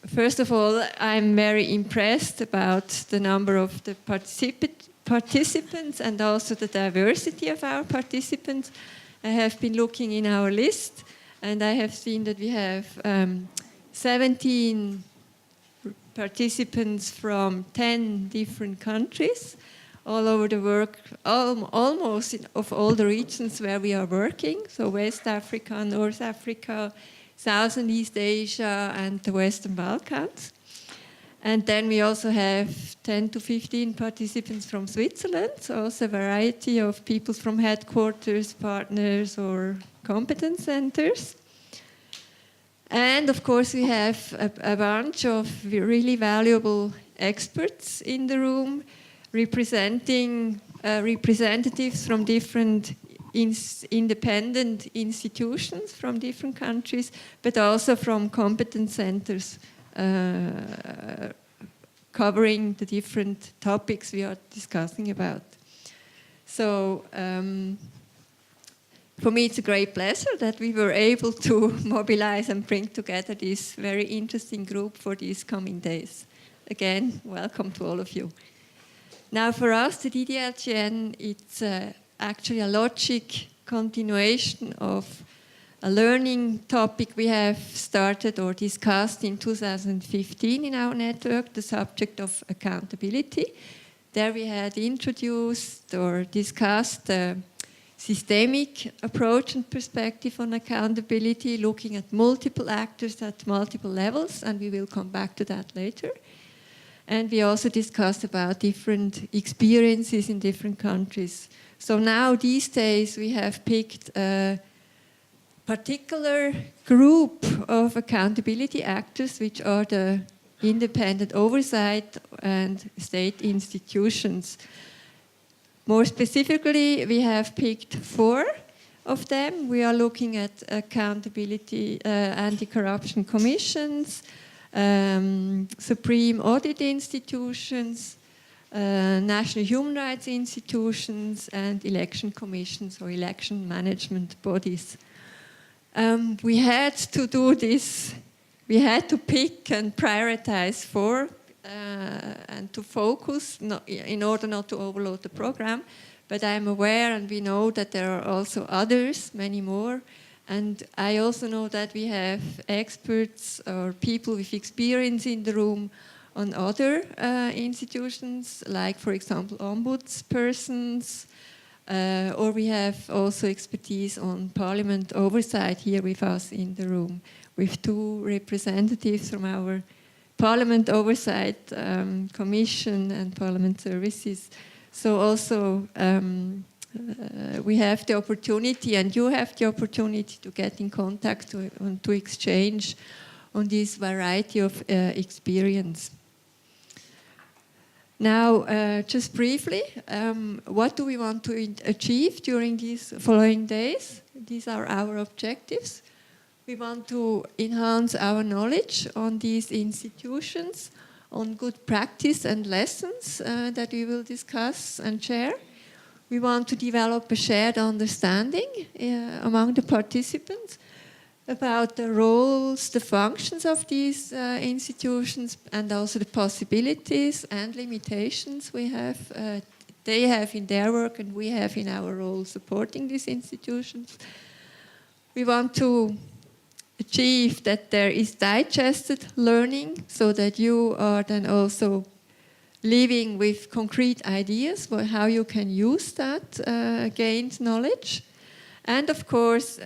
first of all, I'm very impressed about the number of the participants and also the diversity of our participants. I have been looking in our list, and I have seen that we have 17 participants from 10 different countries all over the world, almost of all the regions where we are working, so West Africa, North Africa, South and East Asia, and the Western Balkans. And then we also have 10 to 15 participants from Switzerland, so also a variety of people from headquarters, partners, or competence centers. And of course, we have a bunch of really valuable experts in the room, representing representatives from different independent institutions from different countries, but also from competence centers covering the different topics we are discussing about. So for me, it's a great pleasure that we were able to mobilize and bring together this very interesting group for these coming days. Again, welcome to all of you. Now, for us, the DDLGN, it's actually a logic continuation of a learning topic we have started or discussed in 2015 in our network, the subject of accountability. There we had introduced or discussed a systemic approach and perspective on accountability, looking at multiple actors at multiple levels, and we will come back to that later. And we also discussed about different experiences in different countries. So now, these days, we have picked a particular group of accountability actors, which are the independent oversight and state institutions. More specifically, we have picked 4 of them. We are looking at accountability, anti-corruption commissions, supreme audit institutions, national human rights institutions, and election commissions or election management bodies. We had to do this, we had to pick and prioritize 4 and to focus in order not to overload the program. But I'm aware and we know that there are also others, many more. And I also know that we have experts or people with experience in the room on other institutions, like, for example, ombudspersons, or we have also expertise on parliament oversight here with us in the room, with 2 representatives from our Parliament Oversight Commission and Parliament Services. So also we have the opportunity, and you have the opportunity to get in contact and to exchange on this variety of experience. Now, just briefly, what do we want to achieve during these following days? These are our objectives. We want to enhance our knowledge on these institutions, on good practice and lessons that we will discuss and share. We want to develop a shared understanding among the participants about the roles, the functions of these institutions, and also the possibilities and limitations we have, they have in their work and we have in our role supporting these institutions. We want to achieve that there is digested learning so that you are then also living with concrete ideas for how you can use that gained knowledge. And of course,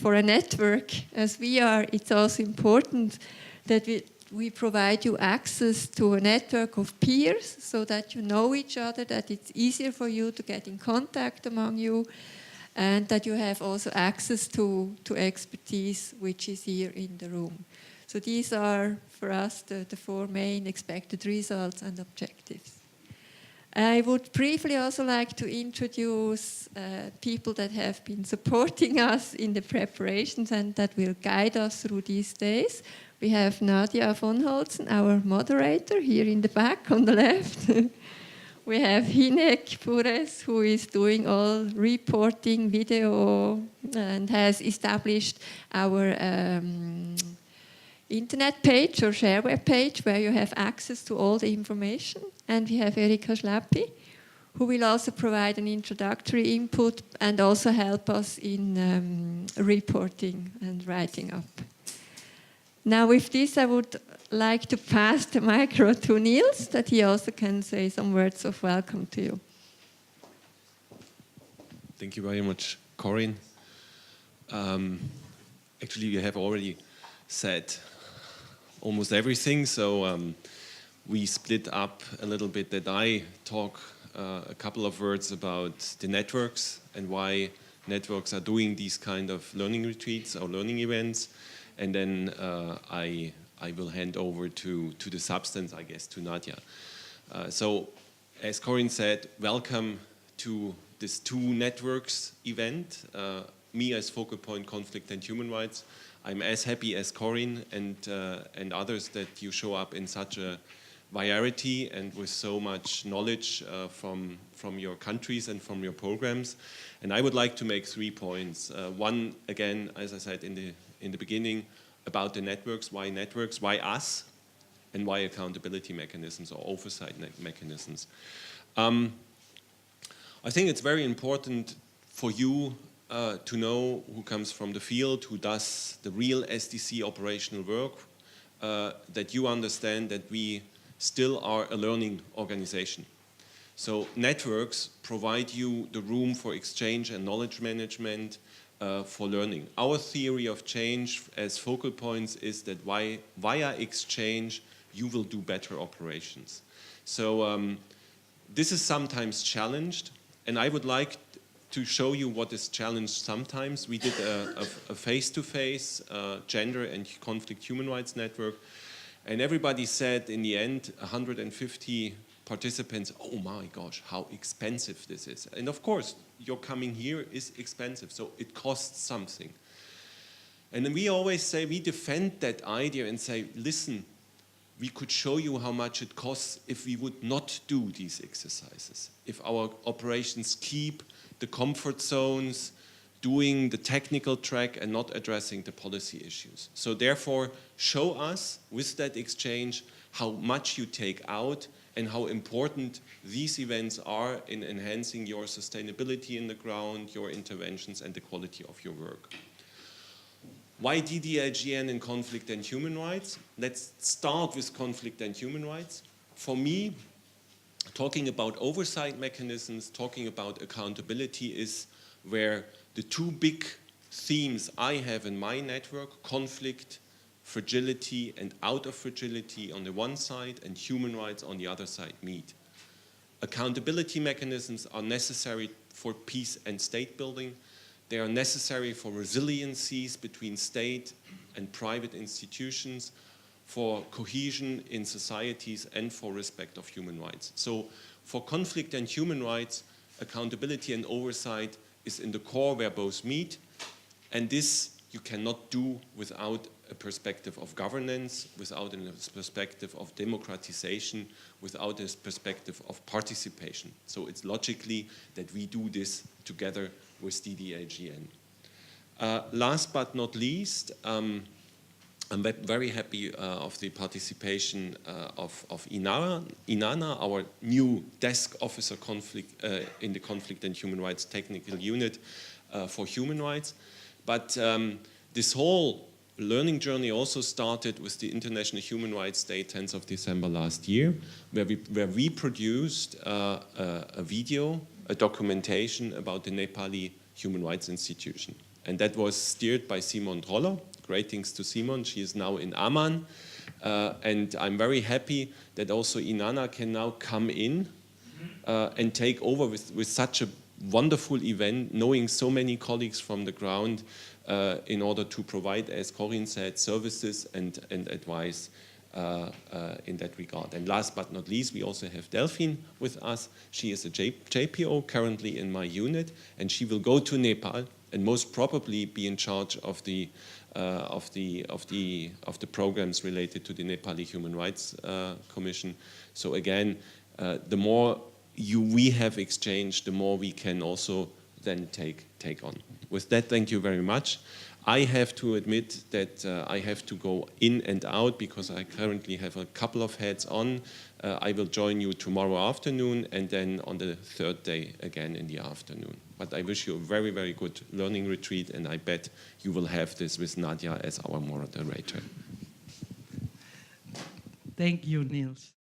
for a network, as we are, it's also important that we provide you access to a network of peers so that you know each other, that it's easier for you to get in contact among you, and that you have also access to expertise which is here in the room. So these are, for us, the 4 main expected results and objectives. I would briefly also like to introduce people that have been supporting us in the preparations and that will guide us through these days. We have Nadia von Holzen, our moderator, here in the back on the left. We have Hinek Pures, who is doing all reporting, video, and has established our internet page or shareware page where you have access to all the information. And we have Erika Schlappi, who will also provide an introductory input and also help us in reporting and writing up. Now with this, I would like to pass the micro to Nils, that he also can say some words of welcome to you. Thank you very much, Corinne. Actually, you have already said almost everything, so we split up a little bit that I talk a couple of words about the networks and why networks are doing these kind of learning retreats or learning events, and then I will hand over to the substance, I guess, to Nadia. So, as Corinne said, welcome to this Two Networks event. Me as focal point conflict and human rights. I'm as happy as Corinne and others that you show up in such a variety and with so much knowledge from your countries and from your programs. And I would like to make 3 points. One, again, as I said in the beginning, about the networks, why us, and why accountability mechanisms or oversight mechanisms. I think it's very important for you to know, who comes from the field, who does the real SDC operational work, that you understand that we still are a learning organization. So networks provide you the room for exchange and knowledge management for learning. Our theory of change as focal points is that via exchange you will do better operations. So this is sometimes challenged, and I would like to show you what is challenged sometimes. We did a face-to-face gender and conflict human rights network, and everybody said in the end, 150 participants, oh my gosh, how expensive this is. And of course, your coming here is expensive, so it costs something. And then we always say, we defend that idea and say, listen, we could show you how much it costs if we would not do these exercises, if our operations keep the comfort zones, doing the technical track and not addressing the policy issues. So therefore, show us with that exchange how much you take out and how important these events are in enhancing your sustainability in the ground, your interventions and the quality of your work. Why DDLGN in conflict and human rights? Let's start with conflict and human rights. For me, talking about oversight mechanisms, talking about accountability is where the two big themes I have in my network, conflict, fragility and out of fragility on the one side and human rights on the other side meet. Accountability mechanisms are necessary for peace and state building. They are necessary for resiliencies between state and private institutions, for cohesion in societies and for respect of human rights. So for conflict and human rights, accountability and oversight is in the core where both meet, and this you cannot do without a perspective of governance, without a perspective of democratization, without a perspective of participation. So it's logically that we do this together with DDLGN. Last but not least, I'm very happy of the participation of Inanna, our new desk officer in the Conflict and Human Rights Technical Unit for Human Rights. But this whole learning journey also started with the International Human Rights Day, 10th of December last year, where we produced a video, a documentation about the Nepali Human Rights Institution. And that was steered by Simon Droller. Great things to Simon. She is now in Amman. And I'm very happy that also Inanna can now come in and take over with such a wonderful event, knowing so many colleagues from the ground in order to provide, as Corinne said, services and advice in that regard. And last but not least, we also have Delphine with us. She is a JPO currently in my unit, and she will go to Nepal and most probably be in charge of the programs related to the Nepali Human Rights Commission. So again, the more we have exchanged, the more we can also then take on. With that, thank you very much. I have to admit that I have to go in and out because I currently have a couple of heads on. I will join you tomorrow afternoon and then on the third day again in the afternoon. But I wish you a very, very good learning retreat, and I bet you will have this with Nadia as our moderator. Thank you, Nils.